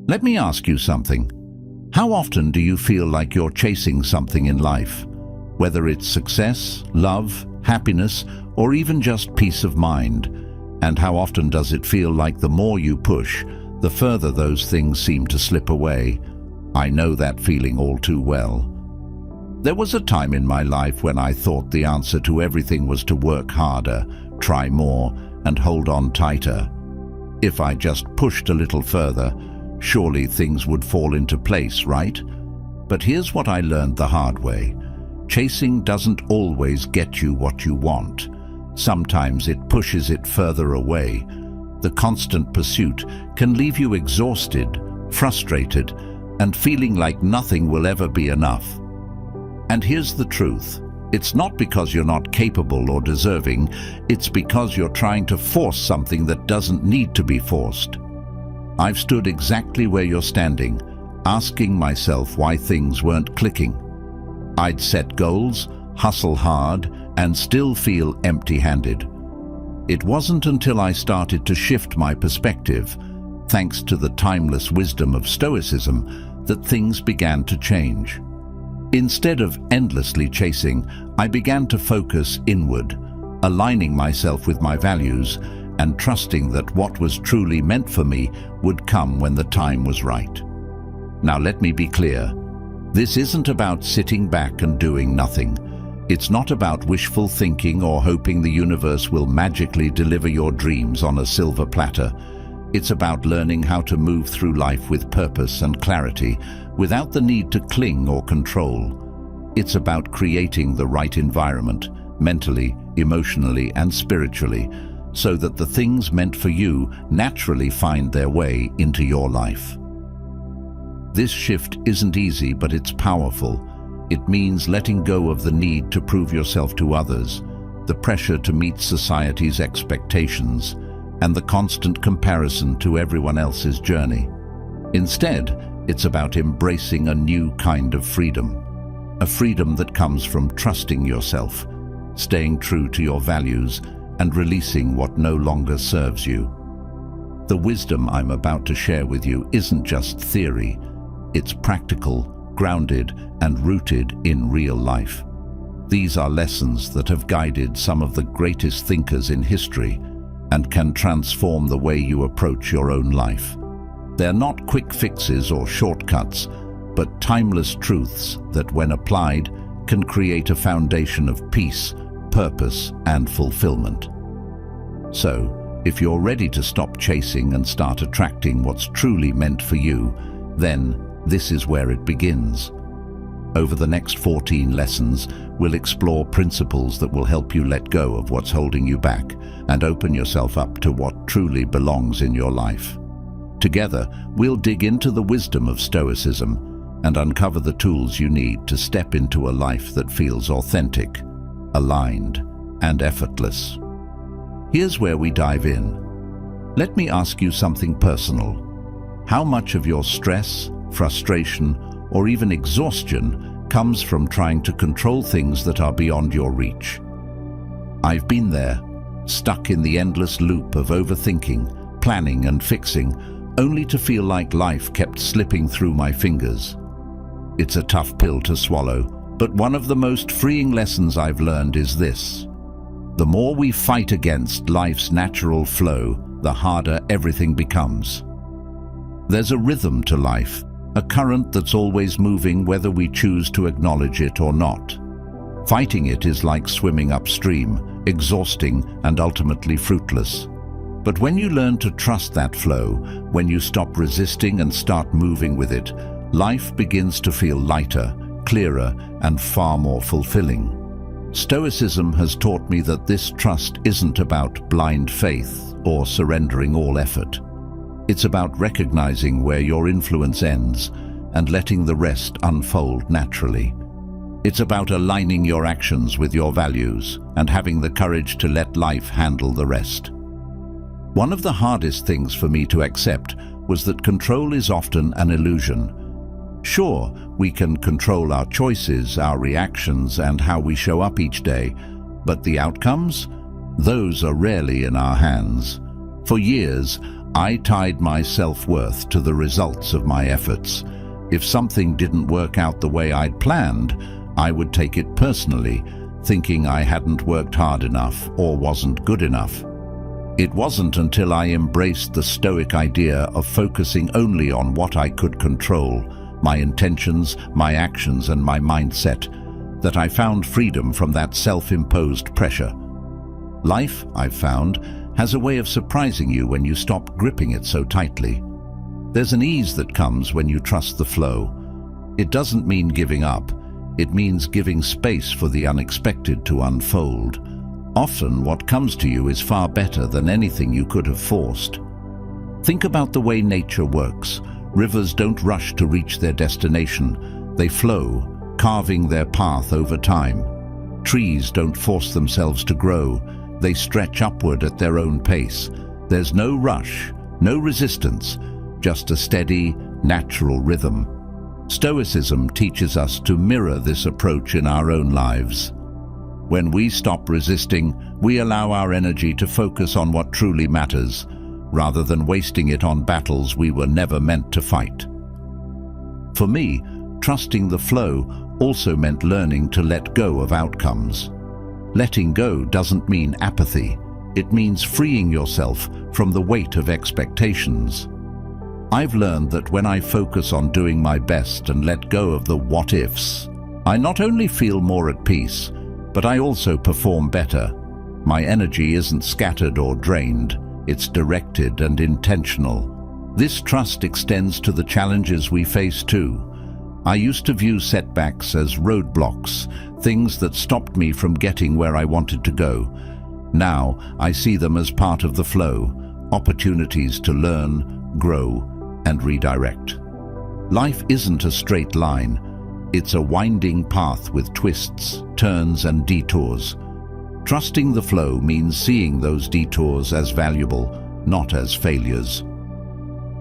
Let me ask you something. How often do you feel like you're chasing something in life? Whether it's success, love, happiness, or even just peace of mind. And how often does it feel like the more you push, the further those things seem to slip away? I know that feeling all too well. There was a time in my life when I thought the answer to everything was to work harder, try more, and hold on tighter. If I just pushed a little further, surely things would fall into place, right? But here's what I learned the hard way. Chasing doesn't always get you what you want. Sometimes it pushes it further away. The constant pursuit can leave you exhausted, frustrated, and feeling like nothing will ever be enough. And here's the truth. It's not because you're not capable or deserving, it's because you're trying to force something that doesn't need to be forced. I've stood exactly where you're standing, asking myself why things weren't clicking. I'd set goals, hustle hard, and still feel empty-handed. It wasn't until I started to shift my perspective, thanks to the timeless wisdom of Stoicism, that things began to change. Instead of endlessly chasing, I began to focus inward, aligning myself with my values and trusting that what was truly meant for me would come when the time was right. Now let me be clear. This isn't about sitting back and doing nothing. It's not about wishful thinking or hoping the universe will magically deliver your dreams on a silver platter. It's about learning how to move through life with purpose and clarity, without the need to cling or control. It's about creating the right environment, mentally, emotionally, and spiritually, so that the things meant for you naturally find their way into your life. This shift isn't easy, but it's powerful. It means letting go of the need to prove yourself to others, the pressure to meet society's expectations, and the constant comparison to everyone else's journey. Instead, it's about embracing a new kind of freedom. A freedom that comes from trusting yourself, staying true to your values, and releasing what no longer serves you. The wisdom I'm about to share with you isn't just theory. It's practical, grounded, and rooted in real life. These are lessons that have guided some of the greatest thinkers in history and can transform the way you approach your own life. They're not quick fixes or shortcuts, but timeless truths that, when applied, can create a foundation of peace, purpose, and fulfillment. So, if you're ready to stop chasing and start attracting what's truly meant for you, then this is where it begins. Over the next 14 lessons, we'll explore principles that will help you let go of what's holding you back and open yourself up to what truly belongs in your life. Together, we'll dig into the wisdom of Stoicism and uncover the tools you need to step into a life that feels authentic, aligned, and effortless. Here's where we dive in. Let me ask you something personal. How much of your stress, frustration, or even exhaustion comes from trying to control things that are beyond your reach? I've been there, stuck in the endless loop of overthinking, planning, and fixing, only to feel like life kept slipping through my fingers. It's a tough pill to swallow, but one of the most freeing lessons I've learned is this. The more we fight against life's natural flow, the harder everything becomes. There's a rhythm to life, a current that's always moving whether we choose to acknowledge it or not. Fighting it is like swimming upstream, exhausting and ultimately fruitless. But when you learn to trust that flow, when you stop resisting and start moving with it, life begins to feel lighter, clearer, and far more fulfilling. Stoicism has taught me that this trust isn't about blind faith or surrendering all effort. It's about recognizing where your influence ends and letting the rest unfold naturally. It's about aligning your actions with your values and having the courage to let life handle the rest. One of the hardest things for me to accept was that control is often an illusion. Sure, we can control our choices, our reactions, and how we show up each day, but the outcomes? Those are rarely in our hands. For years, I tied my self-worth to the results of my efforts. If something didn't work out the way I'd planned, I would take it personally, thinking I hadn't worked hard enough or wasn't good enough. It wasn't until I embraced the Stoic idea of focusing only on what I could control, my intentions, my actions, and my mindset, that I found freedom from that self-imposed pressure. Life, I've found, has a way of surprising you when you stop gripping it so tightly. There's an ease that comes when you trust the flow. It doesn't mean giving up. It means giving space for the unexpected to unfold. Often what comes to you is far better than anything you could have forced. Think about the way nature works. Rivers don't rush to reach their destination. They flow, carving their path over time. Trees don't force themselves to grow. They stretch upward at their own pace. There's no rush, no resistance, just a steady, natural rhythm. Stoicism teaches us to mirror this approach in our own lives. When we stop resisting, we allow our energy to focus on what truly matters, rather than wasting it on battles we were never meant to fight. For me, trusting the flow also meant learning to let go of outcomes. Letting go doesn't mean apathy. It means freeing yourself from the weight of expectations. I've learned that when I focus on doing my best and let go of the what-ifs, I not only feel more at peace, but I also perform better. My energy isn't scattered or drained. It's directed and intentional. This trust extends to the challenges we face too. I used to view setbacks as roadblocks, things that stopped me from getting where I wanted to go. Now, I see them as part of the flow, opportunities to learn, grow, and redirect. Life isn't a straight line. It's a winding path with twists, turns, and detours. Trusting the flow means seeing those detours as valuable, not as failures.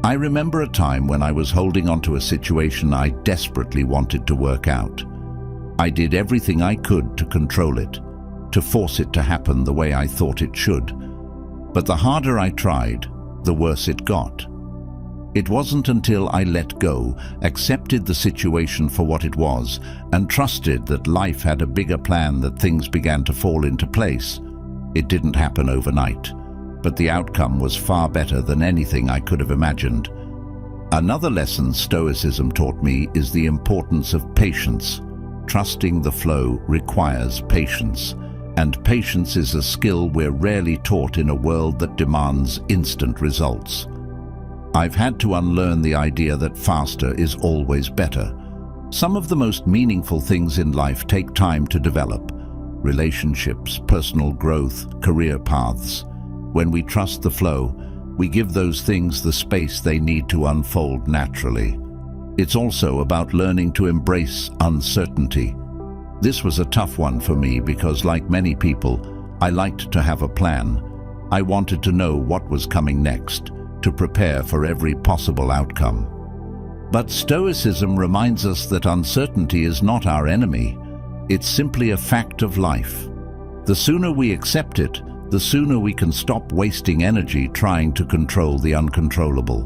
I remember a time when I was holding on to a situation I desperately wanted to work out. I did everything I could to control it, to force it to happen the way I thought it should. But the harder I tried, the worse it got. It wasn't until I let go, accepted the situation for what it was, and trusted that life had a bigger plan that things began to fall into place. It didn't happen overnight, but the outcome was far better than anything I could have imagined. Another lesson Stoicism taught me is the importance of patience. Trusting the flow requires patience, and patience is a skill we're rarely taught in a world that demands instant results. I've had to unlearn the idea that faster is always better. Some of the most meaningful things in life take time to develop. Relationships, personal growth, career paths. When we trust the flow, we give those things the space they need to unfold naturally. It's also about learning to embrace uncertainty. This was a tough one for me because, like many people, I liked to have a plan. I wanted to know what was coming next, to prepare for every possible outcome. But Stoicism reminds us that uncertainty is not our enemy. It's simply a fact of life. The sooner we accept it, the sooner we can stop wasting energy trying to control the uncontrollable.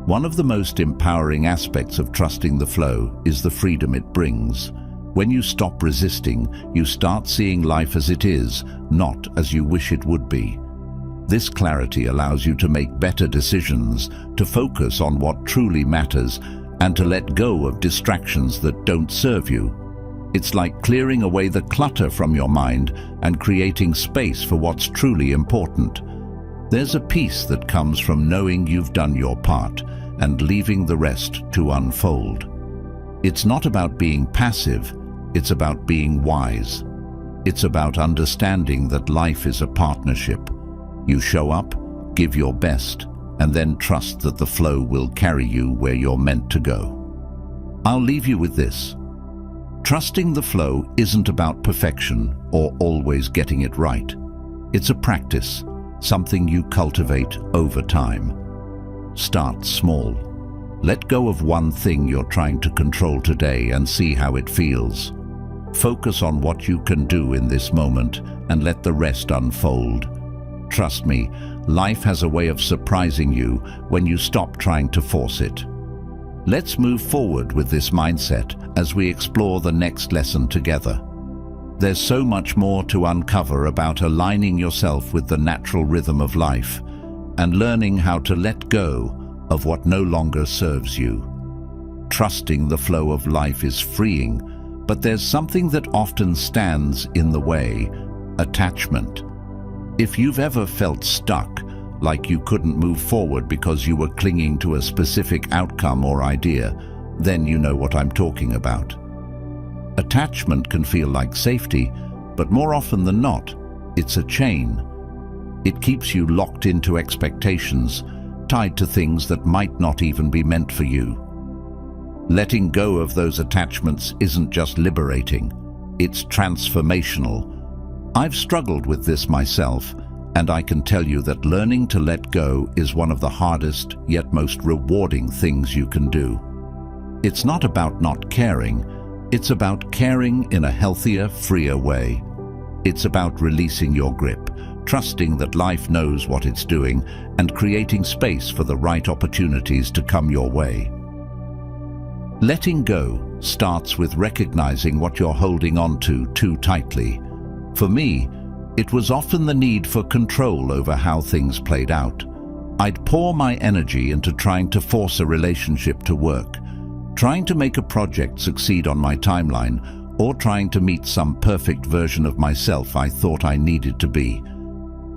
One of the most empowering aspects of trusting the flow is the freedom it brings. When you stop resisting, you start seeing life as it is, not as you wish it would be. This clarity allows you to make better decisions, to focus on what truly matters, and to let go of distractions that don't serve you. It's like clearing away the clutter from your mind and creating space for what's truly important. There's a peace that comes from knowing you've done your part and leaving the rest to unfold. It's not about being passive, it's about being wise. It's about understanding that life is a partnership. You show up, give your best, and then trust that the flow will carry you where you're meant to go. I'll leave you with this. Trusting the flow isn't about perfection or always getting it right. It's a practice, something you cultivate over time. Start small. Let go of one thing you're trying to control today and see how it feels. Focus on what you can do in this moment and let the rest unfold. Trust me, life has a way of surprising you when you stop trying to force it. Let's move forward with this mindset as we explore the next lesson together. There's so much more to uncover about aligning yourself with the natural rhythm of life and learning how to let go of what no longer serves you. Trusting the flow of life is freeing, but there's something that often stands in the way: attachment. If you've ever felt stuck, like you couldn't move forward because you were clinging to a specific outcome or idea, then you know what I'm talking about. Attachment can feel like safety, but more often than not, it's a chain. It keeps you locked into expectations, tied to things that might not even be meant for you. Letting go of those attachments isn't just liberating, it's transformational. I've struggled with this myself, and I can tell you that learning to let go is one of the hardest yet most rewarding things you can do. It's not about not caring, it's about caring in a healthier, freer way. It's about releasing your grip, trusting that life knows what it's doing, and creating space for the right opportunities to come your way. Letting go starts with recognizing what you're holding on to too tightly. For me, it was often the need for control over how things played out. I'd pour my energy into trying to force a relationship to work, trying to make a project succeed on my timeline, or trying to meet some perfect version of myself I thought I needed to be.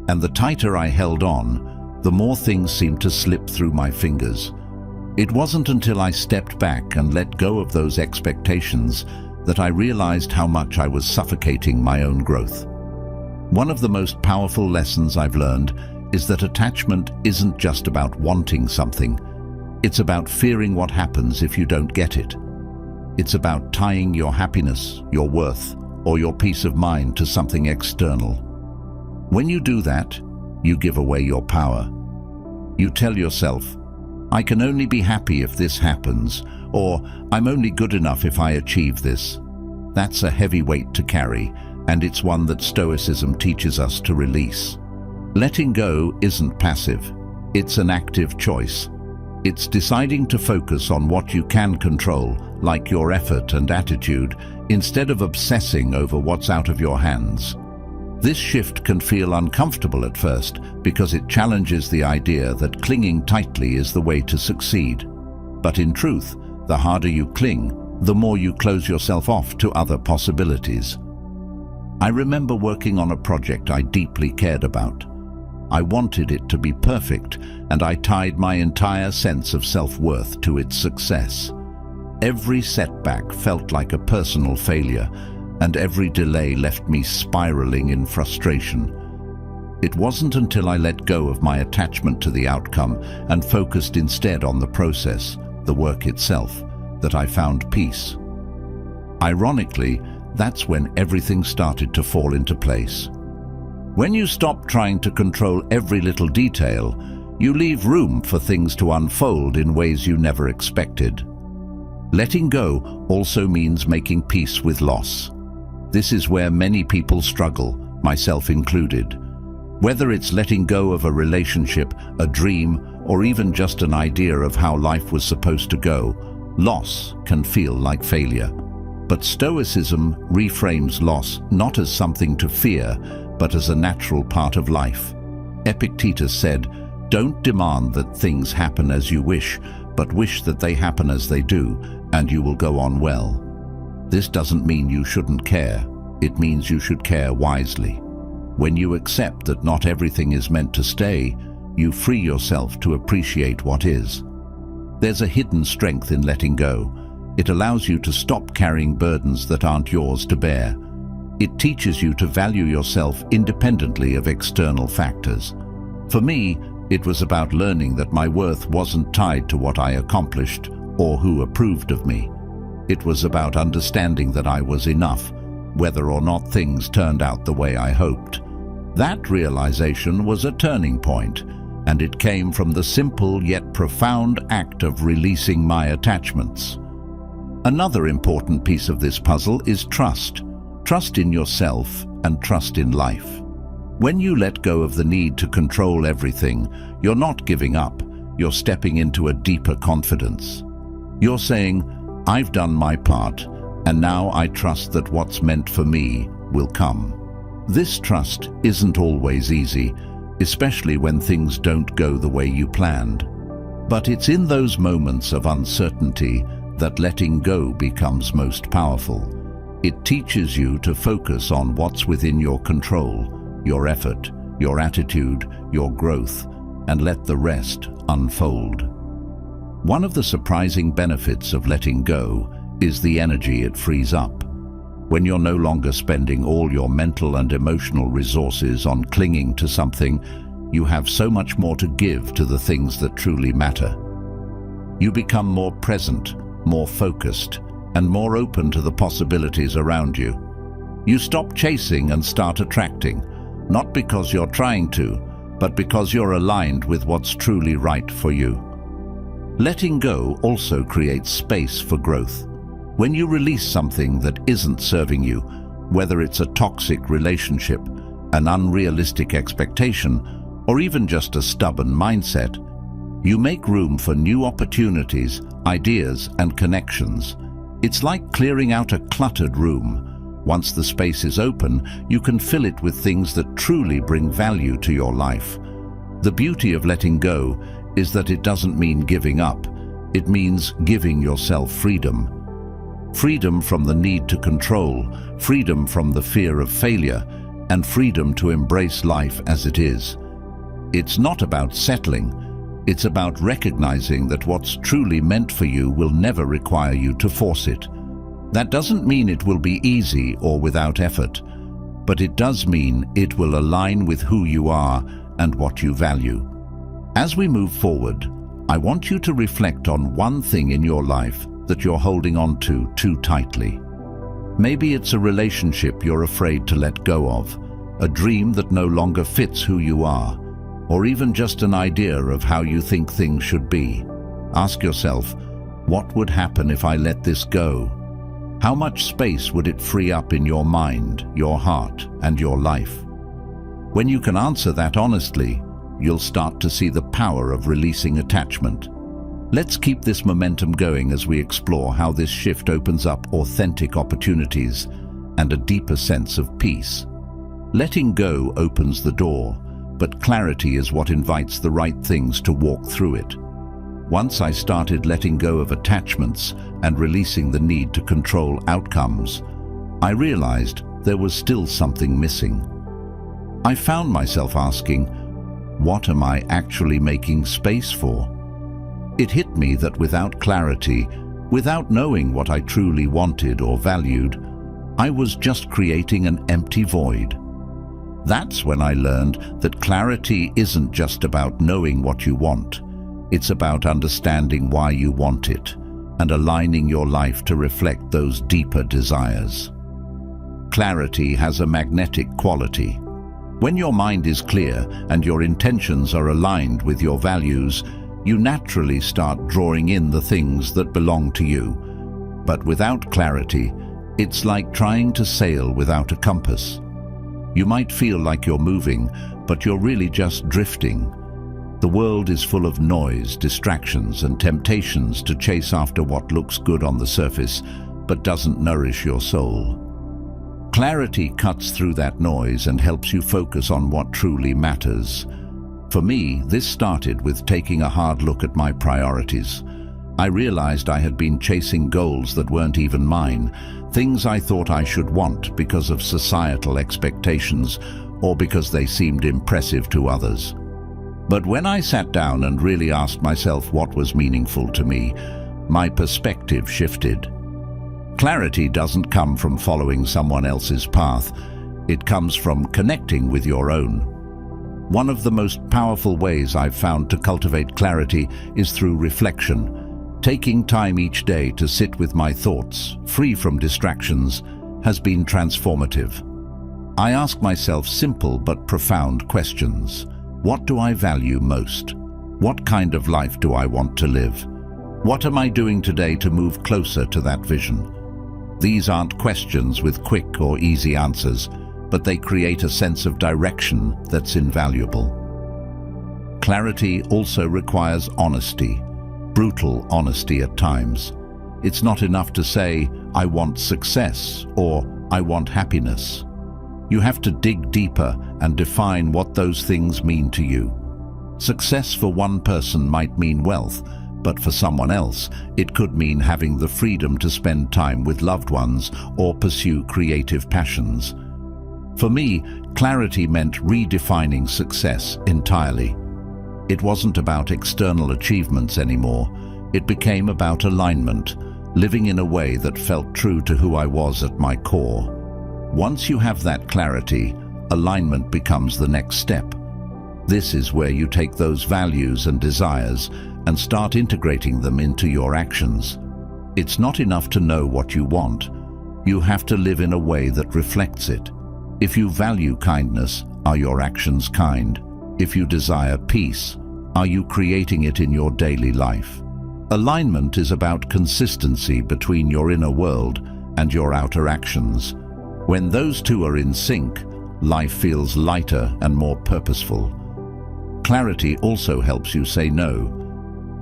And the tighter I held on, the more things seemed to slip through my fingers. It wasn't until I stepped back and let go of those expectations that I realized how much I was suffocating my own growth. One of the most powerful lessons I've learned is that attachment isn't just about wanting something. It's about fearing what happens if you don't get it. It's about tying your happiness, your worth, or your peace of mind to something external. When you do that, you give away your power. You tell yourself, "I can only be happy if this happens," or "I'm only good enough if I achieve this." That's a heavy weight to carry, and it's one that Stoicism teaches us to release. Letting go isn't passive, it's an active choice. It's deciding to focus on what you can control, like your effort and attitude, instead of obsessing over what's out of your hands. This shift can feel uncomfortable at first because it challenges the idea that clinging tightly is the way to succeed. But in truth, the harder you cling, the more you close yourself off to other possibilities. I remember working on a project I deeply cared about. I wanted it to be perfect, and I tied my entire sense of self-worth to its success. Every setback felt like a personal failure, and every delay left me spiraling in frustration. It wasn't until I let go of my attachment to the outcome and focused instead on the process, the work itself, that I found peace. Ironically, that's when everything started to fall into place. When you stop trying to control every little detail, you leave room for things to unfold in ways you never expected. Letting go also means making peace with loss. This is where many people struggle, myself included. Whether it's letting go of a relationship, a dream, or even just an idea of how life was supposed to go, loss can feel like failure. But Stoicism reframes loss not as something to fear, but as a natural part of life. Epictetus said, "Don't demand that things happen as you wish, but wish that they happen as they do, and you will go on well." This doesn't mean you shouldn't care. It means you should care wisely. When you accept that not everything is meant to stay, you free yourself to appreciate what is. There's a hidden strength in letting go. It allows you to stop carrying burdens that aren't yours to bear. It teaches you to value yourself independently of external factors. For me, it was about learning that my worth wasn't tied to what I accomplished or who approved of me. It was about understanding that I was enough, whether or not things turned out the way I hoped. That realization was a turning point, and it came from the simple yet profound act of releasing my attachments. Another important piece of this puzzle is trust. Trust in yourself and trust in life. When you let go of the need to control everything, you're not giving up, you're stepping into a deeper confidence. You're saying, I've done my part, and now I trust that what's meant for me will come. This trust isn't always easy, especially when things don't go the way you planned. But it's in those moments of uncertainty that letting go becomes most powerful. It teaches you to focus on what's within your control, your effort, your attitude, your growth, and let the rest unfold. One of the surprising benefits of letting go is the energy it frees up. When you're no longer spending all your mental and emotional resources on clinging to something, you have so much more to give to the things that truly matter. You become more present, more focused, and more open to the possibilities around you. You stop chasing and start attracting, not because you're trying to, but because you're aligned with what's truly right for you. Letting go also creates space for growth. When you release something that isn't serving you, whether it's a toxic relationship, an unrealistic expectation, or even just a stubborn mindset, you make room for new opportunities, ideas, and connections. It's like clearing out a cluttered room. Once the space is open, you can fill it with things that truly bring value to your life. The beauty of letting go is that it doesn't mean giving up. It means giving yourself freedom. Freedom from the need to control, freedom from the fear of failure, and freedom to embrace life as it is. It's not about settling. It's about recognizing that what's truly meant for you will never require you to force it. That doesn't mean it will be easy or without effort, but it does mean it will align with who you are and what you value. As we move forward, I want you to reflect on one thing in your life that you're holding on to too tightly. Maybe it's a relationship you're afraid to let go of, a dream that no longer fits who you are, or even just an idea of how you think things should be. Ask yourself, what would happen if I let this go? How much space would it free up in your mind, your heart, and your life? When you can answer that honestly, you'll start to see the power of releasing attachment. Let's keep this momentum going as we explore how this shift opens up authentic opportunities and a deeper sense of peace. Letting go opens the door, but clarity is what invites the right things to walk through it. Once I started letting go of attachments and releasing the need to control outcomes, I realized there was still something missing. I found myself asking, what am I actually making space for? It hit me that without clarity, without knowing what I truly wanted or valued, I was just creating an empty void. That's when I learned that clarity isn't just about knowing what you want. It's about understanding why you want it and aligning your life to reflect those deeper desires. Clarity has a magnetic quality. When your mind is clear and your intentions are aligned with your values, you naturally start drawing in the things that belong to you. But without clarity, it's like trying to sail without a compass. You might feel like you're moving, but you're really just drifting. The world is full of noise, distractions, and temptations to chase after what looks good on the surface, but doesn't nourish your soul. Clarity cuts through that noise and helps you focus on what truly matters. For me, this started with taking a hard look at my priorities. I realized I had been chasing goals that weren't even mine, things I thought I should want because of societal expectations or because they seemed impressive to others. But when I sat down and really asked myself what was meaningful to me, my perspective shifted. Clarity doesn't come from following someone else's path. It comes from connecting with your own. One of the most powerful ways I've found to cultivate clarity is through reflection. Taking time each day to sit with my thoughts, free from distractions, has been transformative. I ask myself simple but profound questions. What do I value most? What kind of life do I want to live? What am I doing today to move closer to that vision? These aren't questions with quick or easy answers, but they create a sense of direction that's invaluable. Clarity also requires honesty, brutal honesty at times. It's not enough to say, "I want success" or "I want happiness." You have to dig deeper and define what those things mean to you. Success for one person might mean wealth, but for someone else, it could mean having the freedom to spend time with loved ones or pursue creative passions. For me, clarity meant redefining success entirely. It wasn't about external achievements anymore. It became about alignment, living in a way that felt true to who I was at my core. Once you have that clarity, alignment becomes the next step. This is where you take those values and desires and start integrating them into your actions. It's not enough to know what you want. You have to live in a way that reflects it. If you value kindness, are your actions kind? If you desire peace, are you creating it in your daily life? Alignment is about consistency between your inner world and your outer actions. When those two are in sync, life feels lighter and more purposeful. Clarity also helps you say no.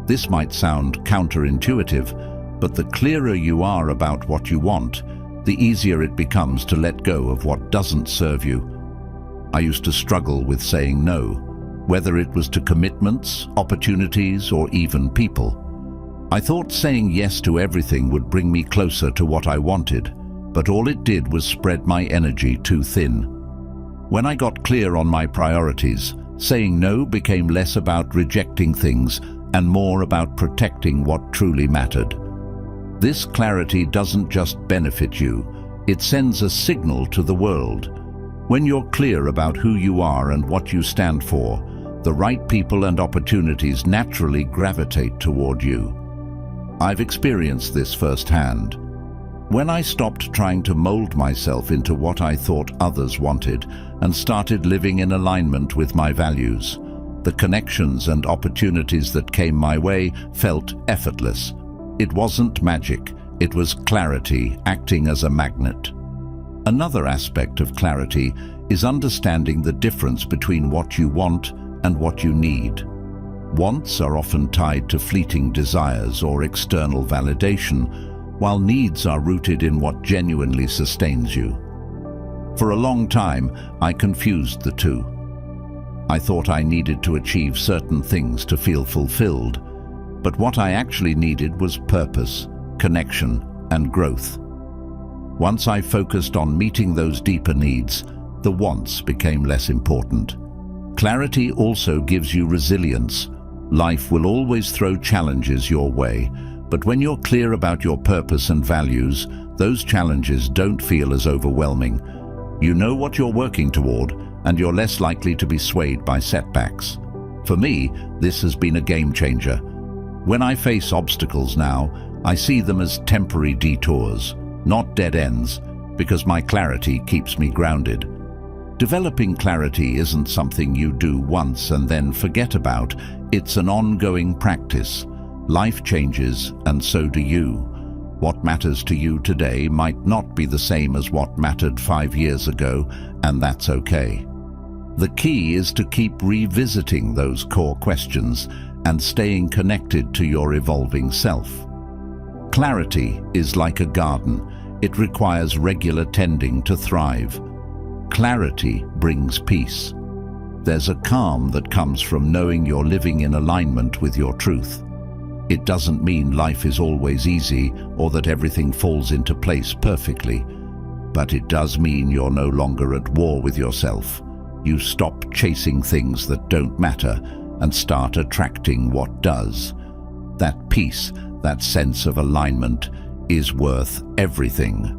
This might sound counterintuitive, but the clearer you are about what you want, the easier it becomes to let go of what doesn't serve you. I used to struggle with saying no, whether it was to commitments, opportunities, or even people. I thought saying yes to everything would bring me closer to what I wanted, but all it did was spread my energy too thin. When I got clear on my priorities, saying no became less about rejecting things and more about protecting what truly mattered. This clarity doesn't just benefit you, it sends a signal to the world. When you're clear about who you are and what you stand for, the right people and opportunities naturally gravitate toward you. I've experienced this firsthand. When I stopped trying to mold myself into what I thought others wanted and started living in alignment with my values, the connections and opportunities that came my way felt effortless. It wasn't magic, it was clarity acting as a magnet. Another aspect of clarity is understanding the difference between what you want and what you need. Wants are often tied to fleeting desires or external validation, while needs are rooted in what genuinely sustains you. For a long time, I confused the two. I thought I needed to achieve certain things to feel fulfilled, but what I actually needed was purpose, connection, and growth. Once I focused on meeting those deeper needs, the wants became less important. Clarity also gives you resilience. Life will always throw challenges your way, but when you're clear about your purpose and values, those challenges don't feel as overwhelming. You know what you're working toward, and you're less likely to be swayed by setbacks. For me, this has been a game changer. When I face obstacles now, I see them as temporary detours, not dead ends, because my clarity keeps me grounded. Developing clarity isn't something you do once and then forget about. It's an ongoing practice. Life changes, and so do you. What matters to you today might not be the same as what mattered 5 years ago, and that's okay. The key is to keep revisiting those core questions and staying connected to your evolving self. Clarity is like a garden. It requires regular tending to thrive. Clarity brings peace. There's a calm that comes from knowing you're living in alignment with your truth. It doesn't mean life is always easy or that everything falls into place perfectly, but it does mean you're no longer at war with yourself. You stop chasing things that don't matter and start attracting what does. That peace, that sense of alignment, is worth everything.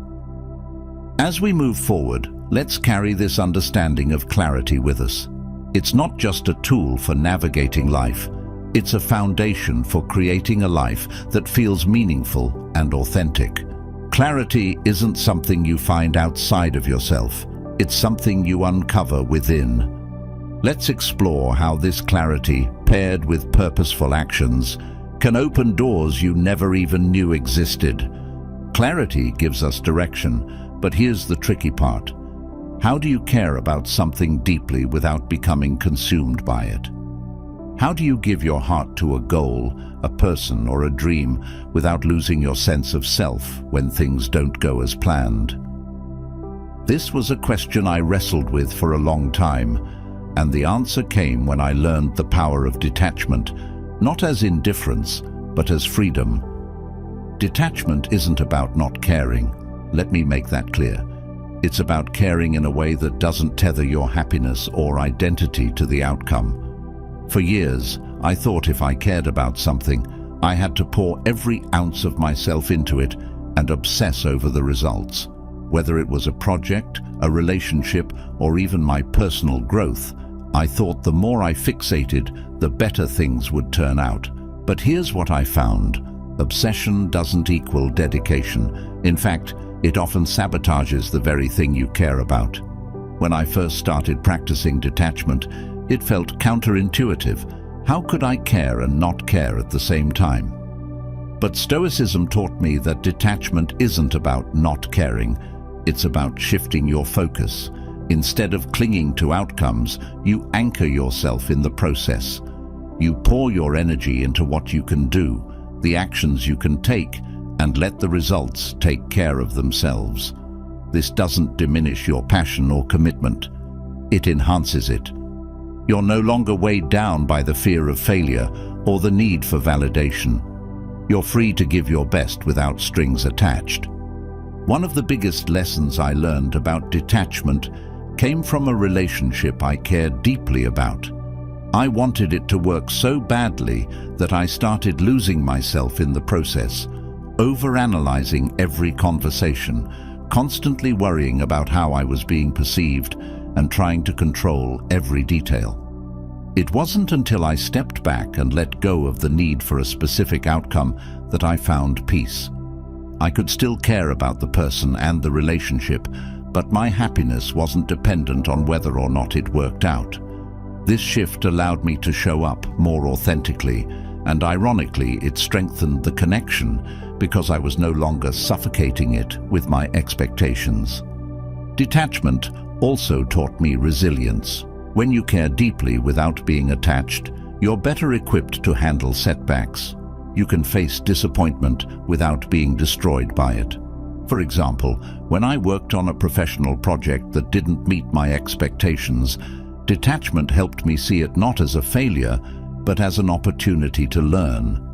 As we move forward, let's carry this understanding of clarity with us. It's not just a tool for navigating life. It's a foundation for creating a life that feels meaningful and authentic. Clarity isn't something you find outside of yourself. It's something you uncover within. Let's explore how this clarity, paired with purposeful actions, can open doors you never even knew existed. Clarity gives us direction, but here's the tricky part. How do you care about something deeply without becoming consumed by it? How do you give your heart to a goal, a person, or a dream without losing your sense of self when things don't go as planned? This was a question I wrestled with for a long time, and the answer came when I learned the power of detachment, not as indifference, but as freedom. Detachment isn't about not caring. Let me make that clear. It's about caring in a way that doesn't tether your happiness or identity to the outcome. For years, I thought if I cared about something, I had to pour every ounce of myself into it and obsess over the results. Whether it was a project, a relationship, or even my personal growth, I thought the more I fixated, the better things would turn out. But here's what I found. Obsession doesn't equal dedication. In fact, it often sabotages the very thing you care about. When I first started practicing detachment, it felt counterintuitive. How could I care and not care at the same time? But Stoicism taught me that detachment isn't about not caring. It's about shifting your focus. Instead of clinging to outcomes, you anchor yourself in the process. You pour your energy into what you can do, the actions you can take, and let the results take care of themselves. This doesn't diminish your passion or commitment. It enhances it. You're no longer weighed down by the fear of failure or the need for validation. You're free to give your best without strings attached. One of the biggest lessons I learned about detachment came from a relationship I cared deeply about. I wanted it to work so badly that I started losing myself in the process, overanalyzing every conversation, constantly worrying about how I was being perceived and trying to control every detail. It wasn't until I stepped back and let go of the need for a specific outcome that I found peace. I could still care about the person and the relationship, but my happiness wasn't dependent on whether or not it worked out. This shift allowed me to show up more authentically, and ironically, it strengthened the connection because I was no longer suffocating it with my expectations. Detachment also taught me resilience. When you care deeply without being attached, you're better equipped to handle setbacks. You can face disappointment without being destroyed by it. For example, when I worked on a professional project that didn't meet my expectations, detachment helped me see it not as a failure, but as an opportunity to learn.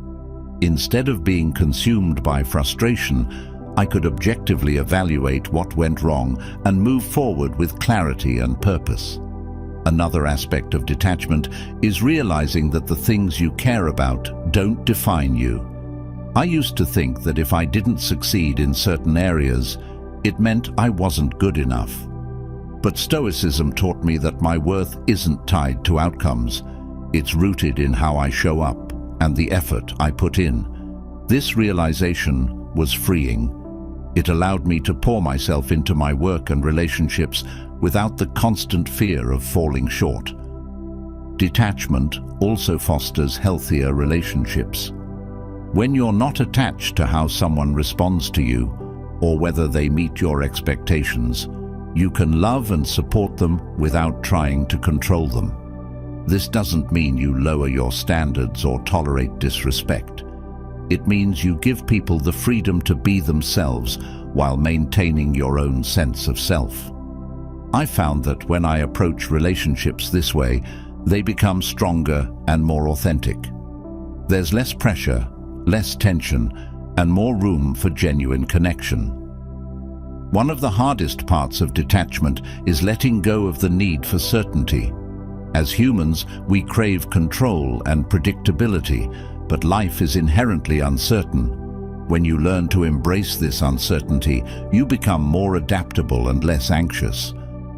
Instead of being consumed by frustration, I could objectively evaluate what went wrong and move forward with clarity and purpose. Another aspect of detachment is realizing that the things you care about don't define you. I used to think that if I didn't succeed in certain areas, it meant I wasn't good enough. But Stoicism taught me that my worth isn't tied to outcomes. It's rooted in how I show up and the effort I put in. This realization was freeing. It allowed me to pour myself into my work and relationships without the constant fear of falling short. Detachment also fosters healthier relationships. When you're not attached to how someone responds to you or whether they meet your expectations, you can love and support them without trying to control them. This doesn't mean you lower your standards or tolerate disrespect. It means you give people the freedom to be themselves while maintaining your own sense of self. I found that when I approach relationships this way, they become stronger and more authentic. There's less pressure, less tension, and more room for genuine connection. One of the hardest parts of detachment is letting go of the need for certainty. As humans, we crave control and predictability, but life is inherently uncertain. When you learn to embrace this uncertainty, you become more adaptable and less anxious.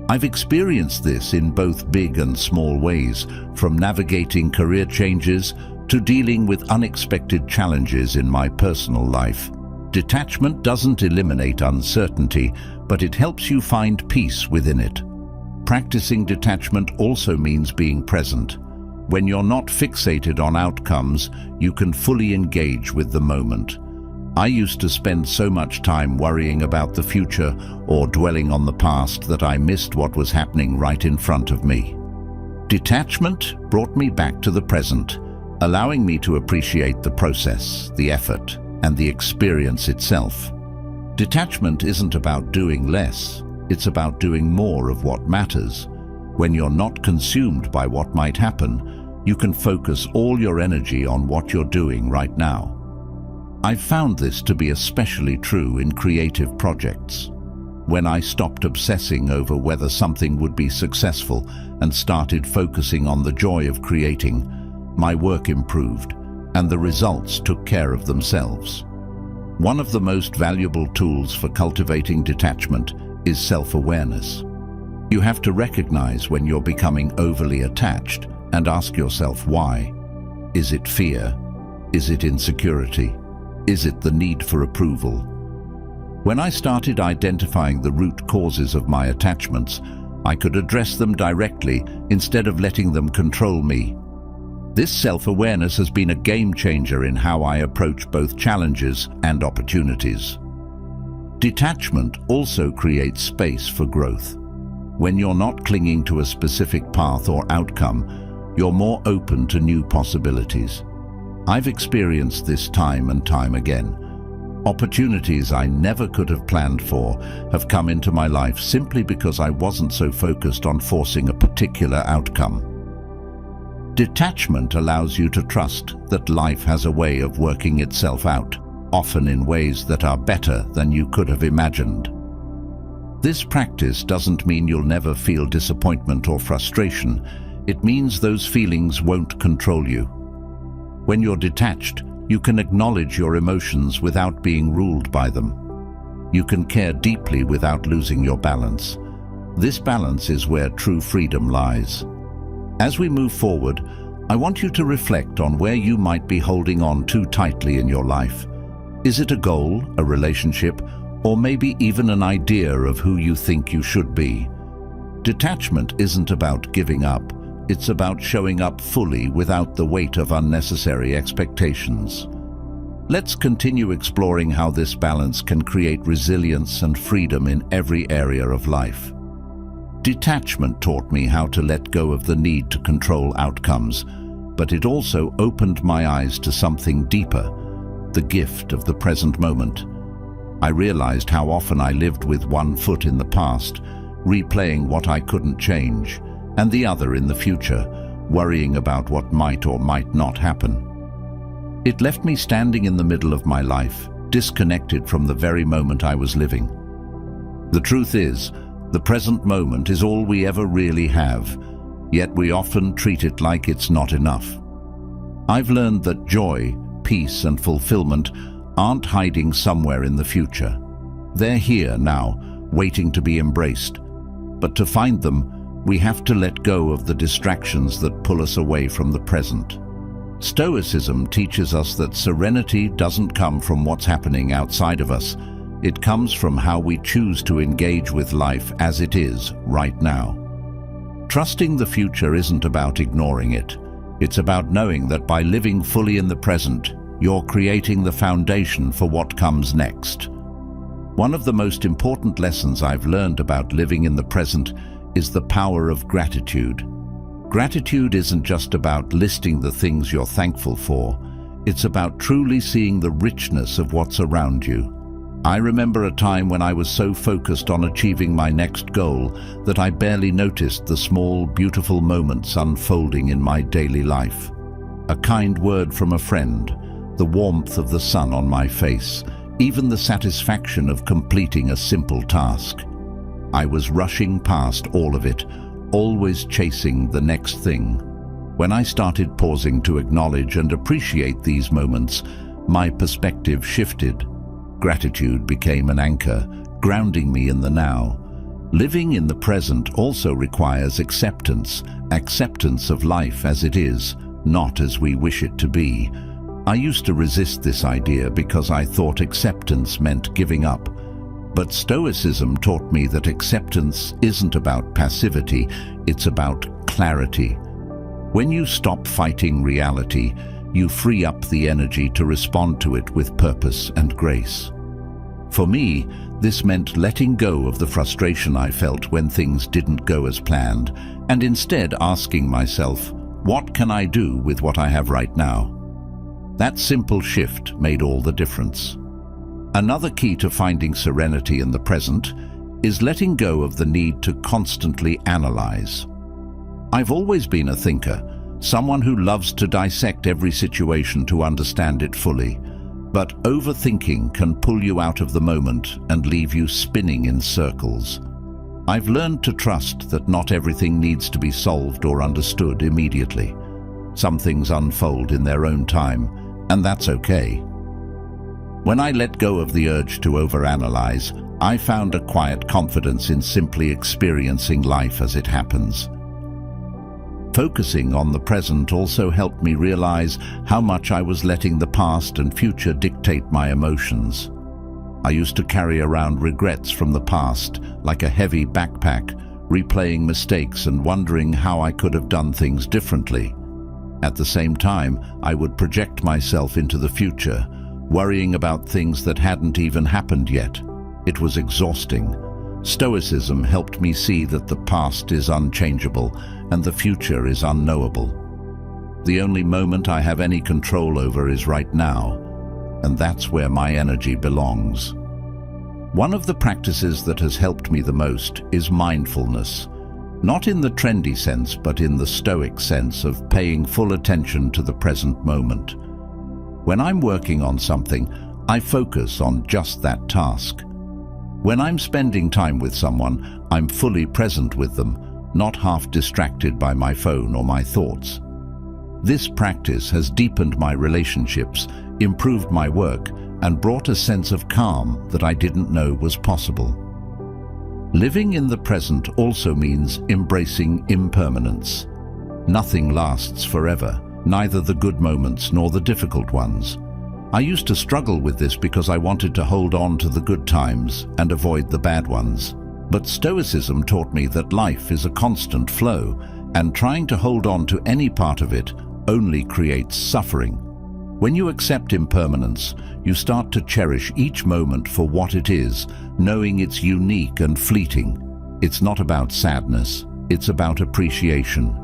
I've experienced this in both big and small ways, from navigating career changes to dealing with unexpected challenges in my personal life. Detachment doesn't eliminate uncertainty, but it helps you find peace within it. Practicing detachment also means being present. When you're not fixated on outcomes, you can fully engage with the moment. I used to spend so much time worrying about the future or dwelling on the past that I missed what was happening right in front of me. Detachment brought me back to the present, allowing me to appreciate the process, the effort, and the experience itself. Detachment isn't about doing less, it's about doing more of what matters. When you're not consumed by what might happen, you can focus all your energy on what you're doing right now. I've found this to be especially true in creative projects. When I stopped obsessing over whether something would be successful and started focusing on the joy of creating, my work improved, and the results took care of themselves. One of the most valuable tools for cultivating detachment is self-awareness. You have to recognize when you're becoming overly attached and ask yourself why. Is it fear? Is it insecurity? Is it the need for approval? When I started identifying the root causes of my attachments, I could address them directly instead of letting them control me. This self-awareness has been a game changer in how I approach both challenges and opportunities. Detachment also creates space for growth. When you're not clinging to a specific path or outcome, you're more open to new possibilities. I've experienced this time and time again. Opportunities I never could have planned for have come into my life simply because I wasn't so focused on forcing a particular outcome. Detachment allows you to trust that life has a way of working itself out, often in ways that are better than you could have imagined. This practice doesn't mean you'll never feel disappointment or frustration. It means those feelings won't control you. When you're detached, you can acknowledge your emotions without being ruled by them. You can care deeply without losing your balance. This balance is where true freedom lies. As we move forward, I want you to reflect on where you might be holding on too tightly in your life. Is it a goal, a relationship, or maybe even an idea of who you think you should be? Detachment isn't about giving up. It's about showing up fully without the weight of unnecessary expectations. Let's continue exploring how this balance can create resilience and freedom in every area of life. Detachment taught me how to let go of the need to control outcomes, but it also opened my eyes to something deeper, the gift of the present moment. I realized how often I lived with one foot in the past, replaying what I couldn't change, and the other in the future, worrying about what might or might not happen. It left me standing in the middle of my life, disconnected from the very moment I was living. The truth is, the present moment is all we ever really have, yet we often treat it like it's not enough. I've learned that joy, peace, and fulfillment aren't hiding somewhere in the future. They're here now, waiting to be embraced. But to find them, we have to let go of the distractions that pull us away from the present. Stoicism teaches us that serenity doesn't come from what's happening outside of us. It comes from how we choose to engage with life as it is right now. Trusting the future isn't about ignoring it. It's about knowing that by living fully in the present, you're creating the foundation for what comes next. One of the most important lessons I've learned about living in the present is the power of gratitude. Gratitude isn't just about listing the things you're thankful for. It's about truly seeing the richness of what's around you. I remember a time when I was so focused on achieving my next goal that I barely noticed the small, beautiful moments unfolding in my daily life. A kind word from a friend, the warmth of the sun on my face, even the satisfaction of completing a simple task. I was rushing past all of it, always chasing the next thing. When I started pausing to acknowledge and appreciate these moments, my perspective shifted. Gratitude became an anchor, grounding me in the now. Living in the present also requires acceptance of life as it is, not as we wish it to be. I used to resist this idea because I thought acceptance meant giving up. But Stoicism taught me that acceptance isn't about passivity, it's about clarity. When you stop fighting reality, you free up the energy to respond to it with purpose and grace. For me, this meant letting go of the frustration I felt when things didn't go as planned, and instead asking myself, what can I do with what I have right now? That simple shift made all the difference. Another key to finding serenity in the present is letting go of the need to constantly analyze. I've always been a thinker, someone who loves to dissect every situation to understand it fully. But overthinking can pull you out of the moment and leave you spinning in circles. I've learned to trust that not everything needs to be solved or understood immediately. Some things unfold in their own time, and that's okay. When I let go of the urge to overanalyze, I found a quiet confidence in simply experiencing life as it happens. Focusing on the present also helped me realize how much I was letting the past and future dictate my emotions. I used to carry around regrets from the past, like a heavy backpack, replaying mistakes and wondering how I could have done things differently. At the same time, I would project myself into the future, worrying about things that hadn't even happened yet. It was exhausting. Stoicism helped me see that the past is unchangeable and the future is unknowable. The only moment I have any control over is right now, and that's where my energy belongs. One of the practices that has helped me the most is mindfulness, not in the trendy sense, but in the Stoic sense of paying full attention to the present moment. When I'm working on something, I focus on just that task. When I'm spending time with someone, I'm fully present with them, not half distracted by my phone or my thoughts. This practice has deepened my relationships, improved my work, and brought a sense of calm that I didn't know was possible. Living in the present also means embracing impermanence. Nothing lasts forever, neither the good moments nor the difficult ones. I used to struggle with this because I wanted to hold on to the good times and avoid the bad ones. But Stoicism taught me that life is a constant flow, and trying to hold on to any part of it only creates suffering. When you accept impermanence, you start to cherish each moment for what it is, knowing it's unique and fleeting. It's not about sadness, it's about appreciation.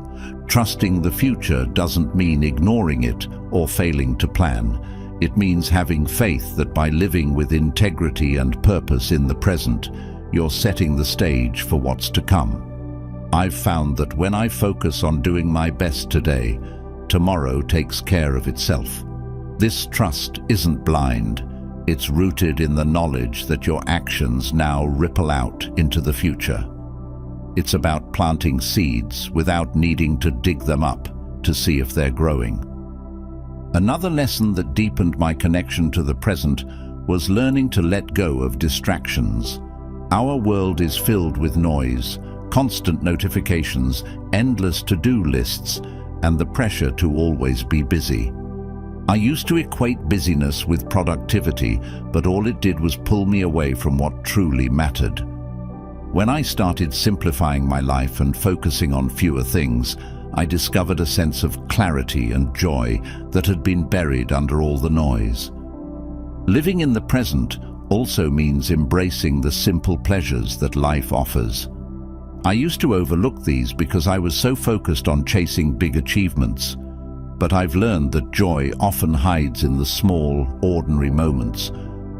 Trusting the future doesn't mean ignoring it or failing to plan. It means having faith that by living with integrity and purpose in the present, you're setting the stage for what's to come. I've found that when I focus on doing my best today, tomorrow takes care of itself. This trust isn't blind. It's rooted in the knowledge that your actions now ripple out into the future. It's about planting seeds without needing to dig them up to see if they're growing. Another lesson that deepened my connection to the present was learning to let go of distractions. Our world is filled with noise, constant notifications, endless to-do lists, and the pressure to always be busy. I used to equate busyness with productivity, but all it did was pull me away from what truly mattered. When I started simplifying my life and focusing on fewer things, I discovered a sense of clarity and joy that had been buried under all the noise. Living in the present also means embracing the simple pleasures that life offers. I used to overlook these because I was so focused on chasing big achievements, but I've learned that joy often hides in the small, ordinary moments.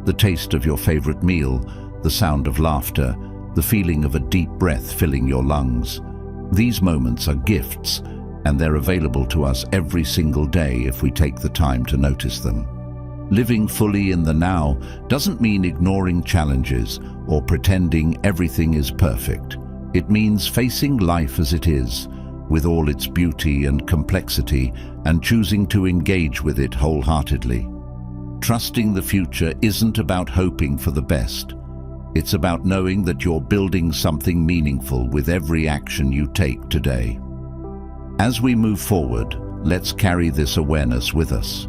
The taste of your favorite meal, the sound of laughter, the feeling of a deep breath filling your lungs. These moments are gifts, and they're available to us every single day if we take the time to notice them. Living fully in the now doesn't mean ignoring challenges or pretending everything is perfect. It means facing life as it is, with all its beauty and complexity, and choosing to engage with it wholeheartedly. Trusting the future isn't about hoping for the best. It's about knowing that you're building something meaningful with every action you take today. As we move forward, let's carry this awareness with us.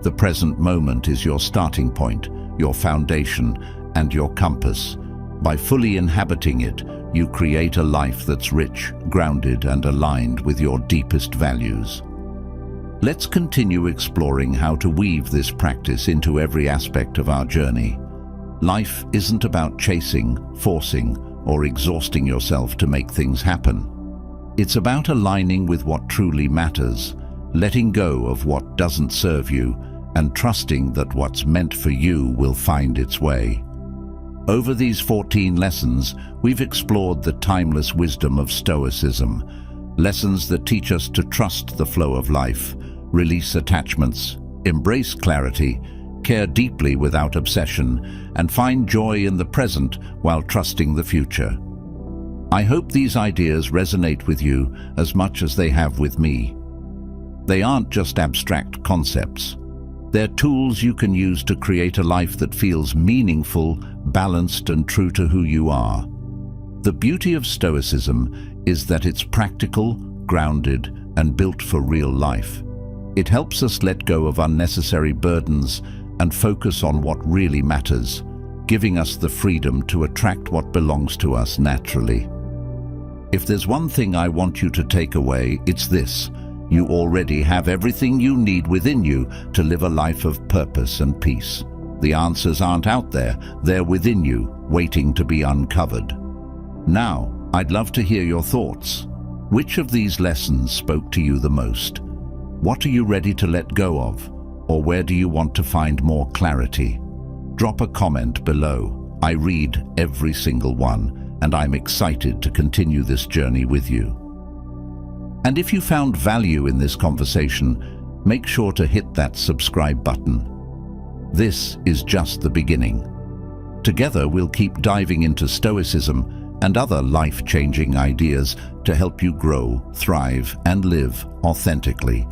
The present moment is your starting point, your foundation, and your compass. By fully inhabiting it, you create a life that's rich, grounded, and aligned with your deepest values. Let's continue exploring how to weave this practice into every aspect of our journey. Life isn't about chasing, forcing, or exhausting yourself to make things happen. It's about aligning with what truly matters, letting go of what doesn't serve you, and trusting that what's meant for you will find its way. Over these 14 lessons, we've explored the timeless wisdom of Stoicism, lessons that teach us to trust the flow of life, release attachments, embrace clarity, care deeply without obsession, and find joy in the present while trusting the future. I hope these ideas resonate with you as much as they have with me. They aren't just abstract concepts. They're tools you can use to create a life that feels meaningful, balanced, and true to who you are. The beauty of Stoicism is that it's practical, grounded, and built for real life. It helps us let go of unnecessary burdens and focus on what really matters, giving us the freedom to attract what belongs to us naturally. If there's one thing I want you to take away, it's this: you already have everything you need within you to live a life of purpose and peace. The answers aren't out there, they're within you, waiting to be uncovered. Now, I'd love to hear your thoughts. Which of these lessons spoke to you the most? What are you ready to let go of? Or where do you want to find more clarity? Drop a comment below. I read every single one, and I'm excited to continue this journey with you. And if you found value in this conversation, make sure to hit that subscribe button. This is just the beginning. Together, we'll keep diving into Stoicism and other life-changing ideas to help you grow, thrive, and live authentically.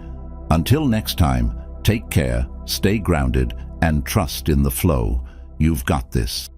Until next time, take care, stay grounded, and trust in the flow. You've got this.